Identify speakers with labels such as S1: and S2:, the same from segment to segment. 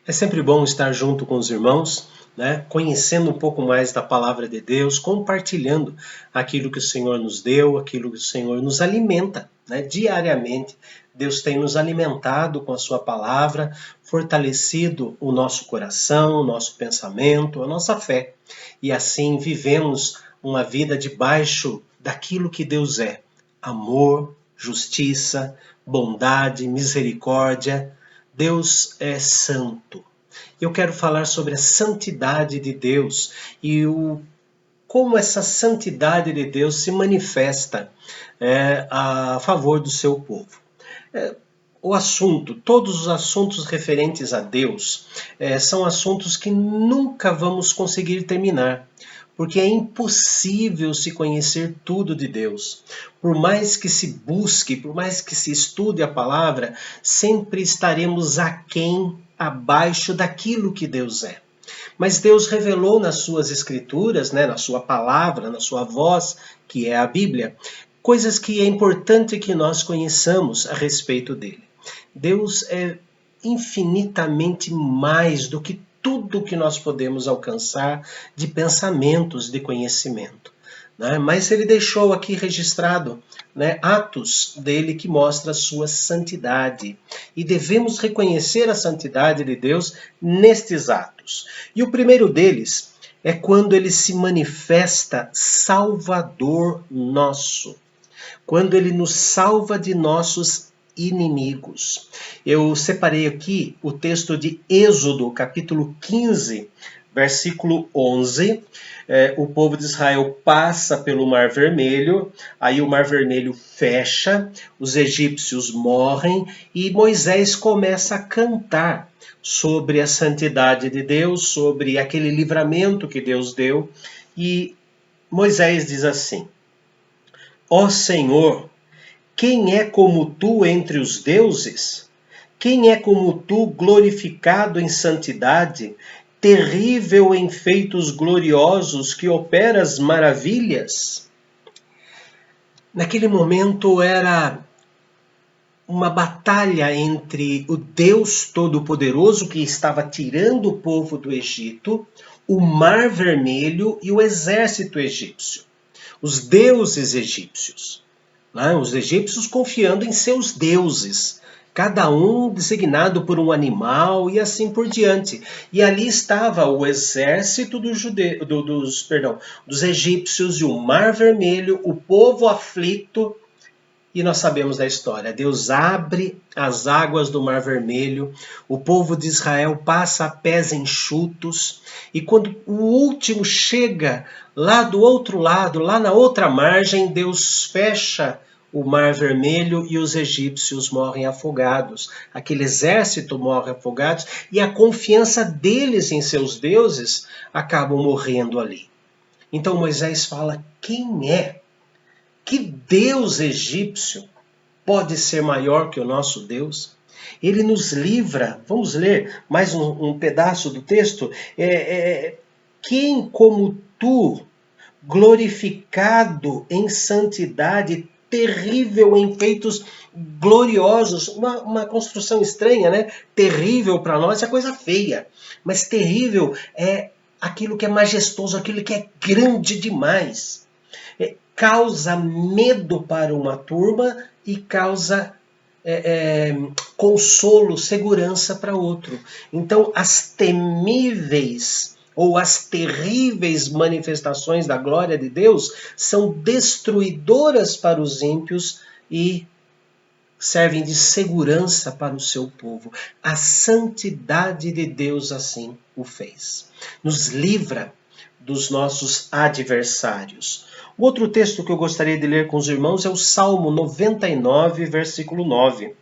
S1: É sempre bom estar junto com os irmãos, né? Conhecendo um pouco mais da palavra de Deus, compartilhando aquilo que o Senhor nos deu, aquilo que o Senhor nos alimenta, né? Diariamente. Deus tem nos alimentado com a sua palavra, fortalecido o nosso coração, o nosso pensamento, a nossa fé. E assim vivemos uma vida debaixo daquilo que Deus é: amor, justiça, bondade, misericórdia. Deus é santo. Eu quero falar sobre a santidade de Deus e como essa santidade de Deus se manifesta a favor do seu povo. O assunto, todos os assuntos referentes a Deus, são assuntos que nunca vamos conseguir terminar, porque é impossível se conhecer tudo de Deus. Por mais que se busque, por mais que se estude a palavra, sempre estaremos aquém, abaixo daquilo que Deus é. Mas Deus revelou nas suas escrituras, né, na sua palavra, na sua voz, que é a Bíblia, coisas que é importante que nós conheçamos a respeito dele. Deus é infinitamente mais do que tudo que nós podemos alcançar de pensamentos, de conhecimento. Né? Mas ele deixou aqui registrado, né, atos dele que mostram a sua santidade. E devemos reconhecer a santidade de Deus nestes atos. E o primeiro deles é quando ele se manifesta Salvador nosso. Quando ele nos salva de nossos inimigos. Eu separei aqui o texto de Êxodo, capítulo 15, versículo 11. O povo de Israel passa pelo Mar Vermelho, aí o Mar Vermelho fecha, os egípcios morrem e Moisés começa a cantar sobre a santidade de Deus, sobre aquele livramento que Deus deu. E Moisés diz assim: Ó Senhor, quem é como tu entre os deuses? Quem é como tu, glorificado em santidade, terrível em feitos gloriosos, que operas maravilhas? Naquele momento era uma batalha entre o Deus Todo-Poderoso, que estava tirando o povo do Egito, o Mar Vermelho e o exército egípcio, os deuses egípcios. Os egípcios confiando em seus deuses, cada um designado por um animal e assim por diante. E ali estava o exército dos egípcios e o Mar Vermelho, o povo aflito. E nós sabemos da história. Deus abre as águas do Mar Vermelho, o povo de Israel passa a pés enxutos, e quando o último chega lá do outro lado, lá na outra margem, Deus fecha o Mar Vermelho e os egípcios morrem afogados. Aquele exército morre afogado e a confiança deles em seus deuses acabam morrendo ali. Então Moisés fala: quem é? Que Deus egípcio pode ser maior que o nosso Deus? Ele nos livra. Vamos ler mais um pedaço do texto. Quem como tu, glorificado em santidade, terrível em feitos gloriosos. Uma construção estranha, né? Terrível para nós é coisa feia, mas terrível é aquilo que é majestoso, aquilo que é grande demais. Causa medo para uma turma e causa consolo, segurança para outro. Então, as temíveis ou as terríveis manifestações da glória de Deus são destruidoras para os ímpios e servem de segurança para o seu povo. A santidade de Deus assim o fez. Nos livra dos nossos adversários. O outro texto que eu gostaria de ler com os irmãos é o Salmo 99, versículo 9.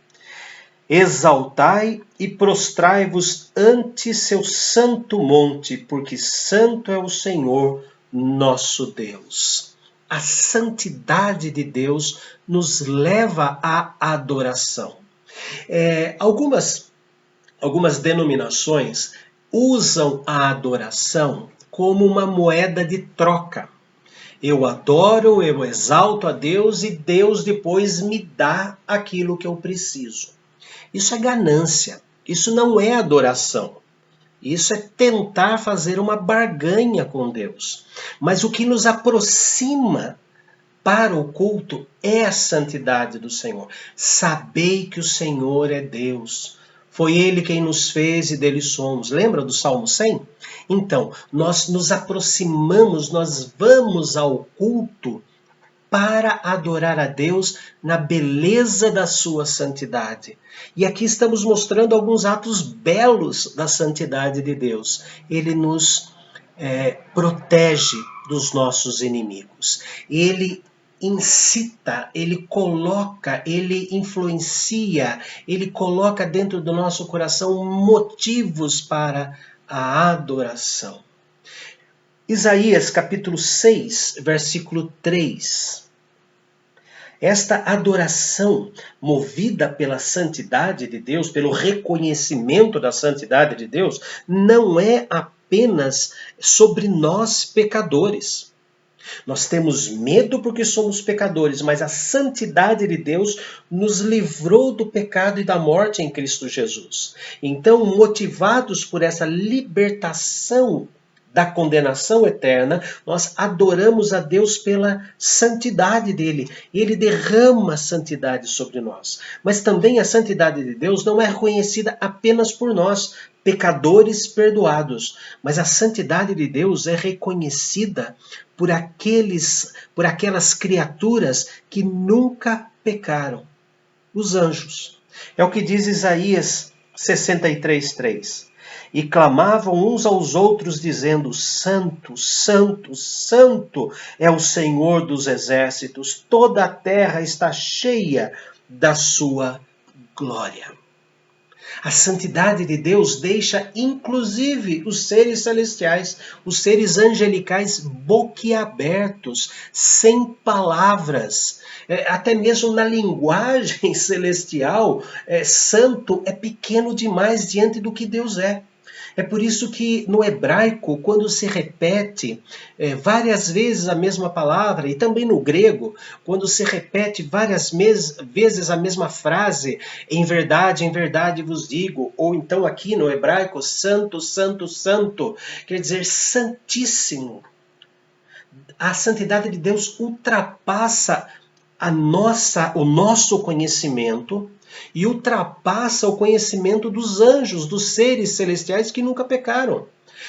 S1: Exaltai e prostrai-vos ante seu santo monte, porque santo é o Senhor nosso Deus. A santidade de Deus nos leva à adoração. Algumas denominações usam a adoração como uma moeda de troca. Eu adoro, eu exalto a Deus e Deus depois me dá aquilo que eu preciso. Isso é ganância, isso não é adoração. Isso é tentar fazer uma barganha com Deus. Mas o que nos aproxima para o culto é a santidade do Senhor. Sabei que o Senhor é Deus. Foi Ele quem nos fez e dele somos. Lembra do Salmo 100? Então, nós nos aproximamos, nós vamos ao culto para adorar a Deus na beleza da sua santidade. E aqui estamos mostrando alguns atos belos da santidade de Deus. Ele nos protege dos nossos inimigos. Ele incita, ele coloca, ele influencia, ele coloca dentro do nosso coração motivos para a adoração. Isaías capítulo 6, versículo 3. Esta adoração movida pela santidade de Deus, pelo reconhecimento da santidade de Deus, não é apenas sobre nós pecadores. Nós temos medo porque somos pecadores, mas a santidade de Deus nos livrou do pecado e da morte em Cristo Jesus. Então, motivados por essa libertação da condenação eterna, nós adoramos a Deus pela santidade dele. Ele derrama a santidade sobre nós. Mas também a santidade de Deus não é reconhecida apenas por nós, pecadores perdoados, mas a santidade de Deus é reconhecida por aquelas criaturas que nunca pecaram, os anjos. É o que diz Isaías 63:3. E clamavam uns aos outros, dizendo: Santo, Santo, Santo é o Senhor dos exércitos, toda a terra está cheia da sua glória. A santidade de Deus deixa inclusive os seres celestiais, os seres angelicais boquiabertos, sem palavras. Até mesmo na linguagem celestial, santo é pequeno demais diante do que Deus é. É por isso que no hebraico, quando se repete várias vezes a mesma palavra, e também no grego, quando se repete várias vezes a mesma frase, em verdade vos digo, ou então aqui no hebraico, santo, santo, santo, quer dizer santíssimo. A santidade de Deus ultrapassa o nosso conhecimento, e ultrapassa o conhecimento dos anjos, dos seres celestiais que nunca pecaram.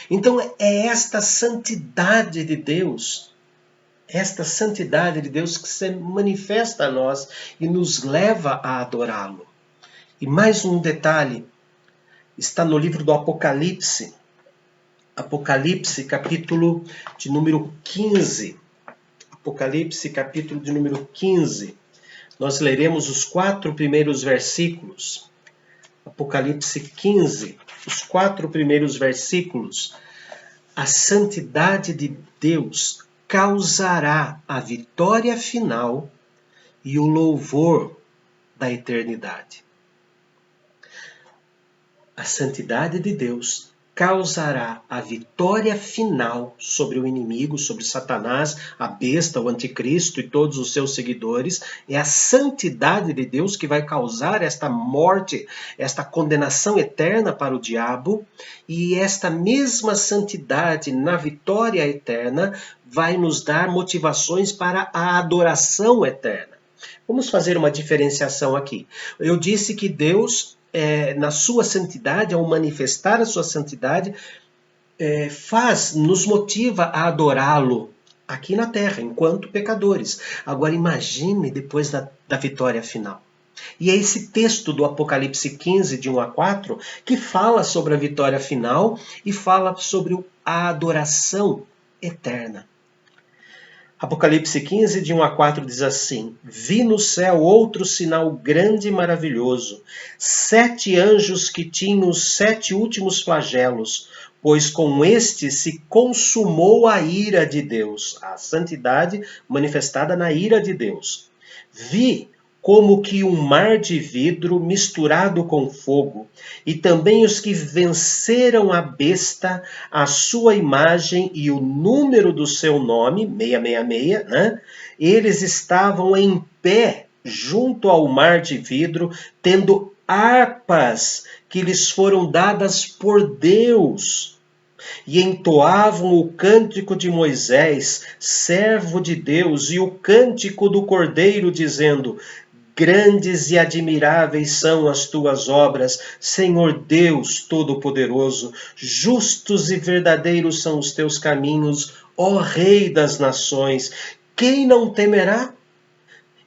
S1: Então é esta santidade de Deus que se manifesta a nós e nos leva a adorá-lo. E mais um detalhe, está no livro do Apocalipse, capítulo de número 15. Apocalipse, capítulo de número 15. Nós leremos os 4 primeiros versículos. Apocalipse 15, os 4 primeiros versículos. A santidade de Deus causará a vitória final e o louvor da eternidade. A santidade de Deus causará a vitória final sobre o inimigo, sobre Satanás, a besta, o anticristo e todos os seus seguidores. É a santidade de Deus que vai causar esta morte, esta condenação eterna para o diabo. E esta mesma santidade na vitória eterna vai nos dar motivações para a adoração eterna. Vamos fazer uma diferenciação aqui. Eu disse que Deus, na sua santidade, ao manifestar a sua santidade, nos motiva a adorá-lo aqui na terra, enquanto pecadores. Agora imagine depois da vitória final. E é esse texto do Apocalipse 15, de 1 a 4, que fala sobre a vitória final e fala sobre a adoração eterna. Apocalipse 15, de 1 a 4 diz assim: Vi no céu outro sinal grande e maravilhoso, 7 anjos que tinham os 7 últimos flagelos, pois com este se consumou a ira de Deus, a santidade manifestada na ira de Deus. Vi como que um mar de vidro misturado com fogo, e também os que venceram a besta, a sua imagem e o número do seu nome, 666, né? Eles estavam em pé junto ao mar de vidro, tendo harpas que lhes foram dadas por Deus. E entoavam o cântico de Moisés, servo de Deus, e o cântico do Cordeiro, dizendo: grandes e admiráveis são as tuas obras, Senhor Deus Todo-Poderoso. Justos e verdadeiros são os teus caminhos, ó Rei das nações. Quem não temerá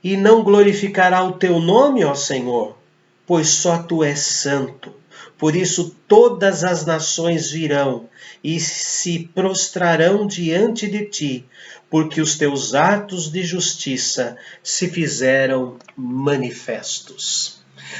S1: e não glorificará o teu nome, ó Senhor? Pois só tu és santo. Por isso todas as nações virão e se prostrarão diante de ti, porque os teus atos de justiça se fizeram manifestos.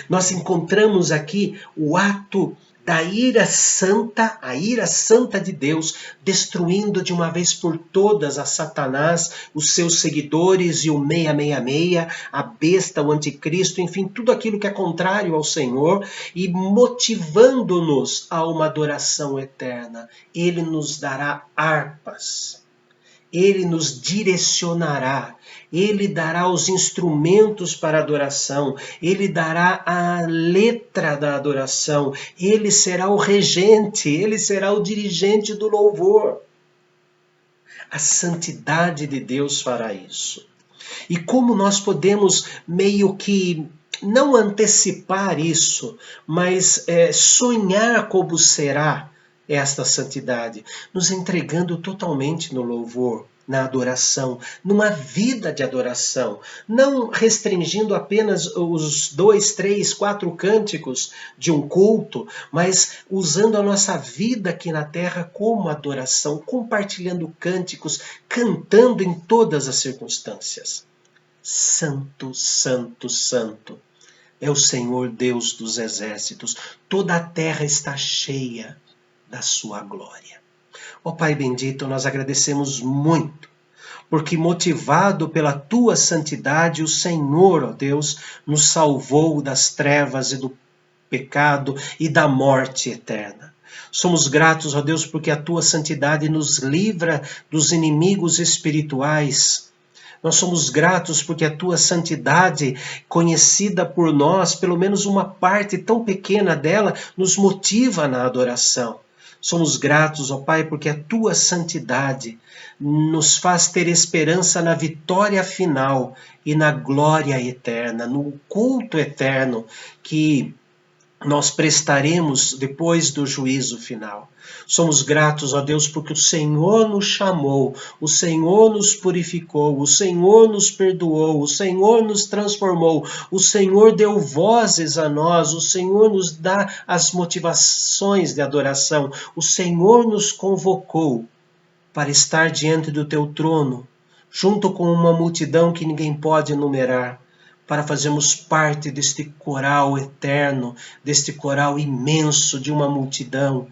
S1: Nós encontramos aqui o ato da ira santa, a ira santa de Deus, destruindo de uma vez por todas a Satanás, os seus seguidores e o 666, a besta, o anticristo, enfim, tudo aquilo que é contrário ao Senhor, e motivando-nos a uma adoração eterna. Ele nos dará harpas. Ele nos direcionará, Ele dará os instrumentos para a adoração, Ele dará a letra da adoração, Ele será o regente, Ele será o dirigente do louvor. A santidade de Deus fará isso. E como nós podemos meio que não antecipar isso, mas sonhar como será esta santidade, nos entregando totalmente no louvor, na adoração, numa vida de adoração, não restringindo apenas os 2, 3, 4 cânticos de um culto, mas usando a nossa vida aqui na terra como adoração, compartilhando cânticos, cantando em todas as circunstâncias. Santo, santo, santo é o Senhor Deus dos exércitos, toda a terra está cheia da sua glória. Ó Pai bendito, nós agradecemos muito, porque motivado pela tua santidade, o Senhor, ó Deus, nos salvou das trevas e do pecado e da morte eterna. Somos gratos, ó Deus, porque a tua santidade nos livra dos inimigos espirituais. Nós somos gratos porque a tua santidade, conhecida por nós, pelo menos uma parte tão pequena dela, nos motiva na adoração. Somos gratos, ó Pai, porque a tua santidade nos faz ter esperança na vitória final e na glória eterna, no culto eterno que nós prestaremos depois do juízo final. Somos gratos, ó Deus, porque o Senhor nos chamou, o Senhor nos purificou, o Senhor nos perdoou, o Senhor nos transformou, o Senhor deu vozes a nós, o Senhor nos dá as motivações de adoração, o Senhor nos convocou para estar diante do teu trono, junto com uma multidão que ninguém pode enumerar, para fazermos parte deste coral eterno, deste coral imenso de uma multidão,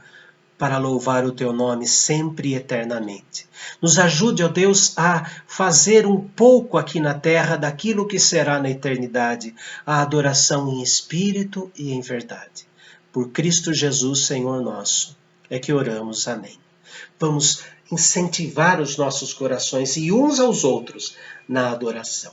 S1: para louvar o teu nome sempre e eternamente. Nos ajude, ó Deus, a fazer um pouco aqui na terra daquilo que será na eternidade, a adoração em espírito e em verdade. Por Cristo Jesus, Senhor nosso, é que oramos. Amém. Vamos incentivar os nossos corações e uns aos outros na adoração.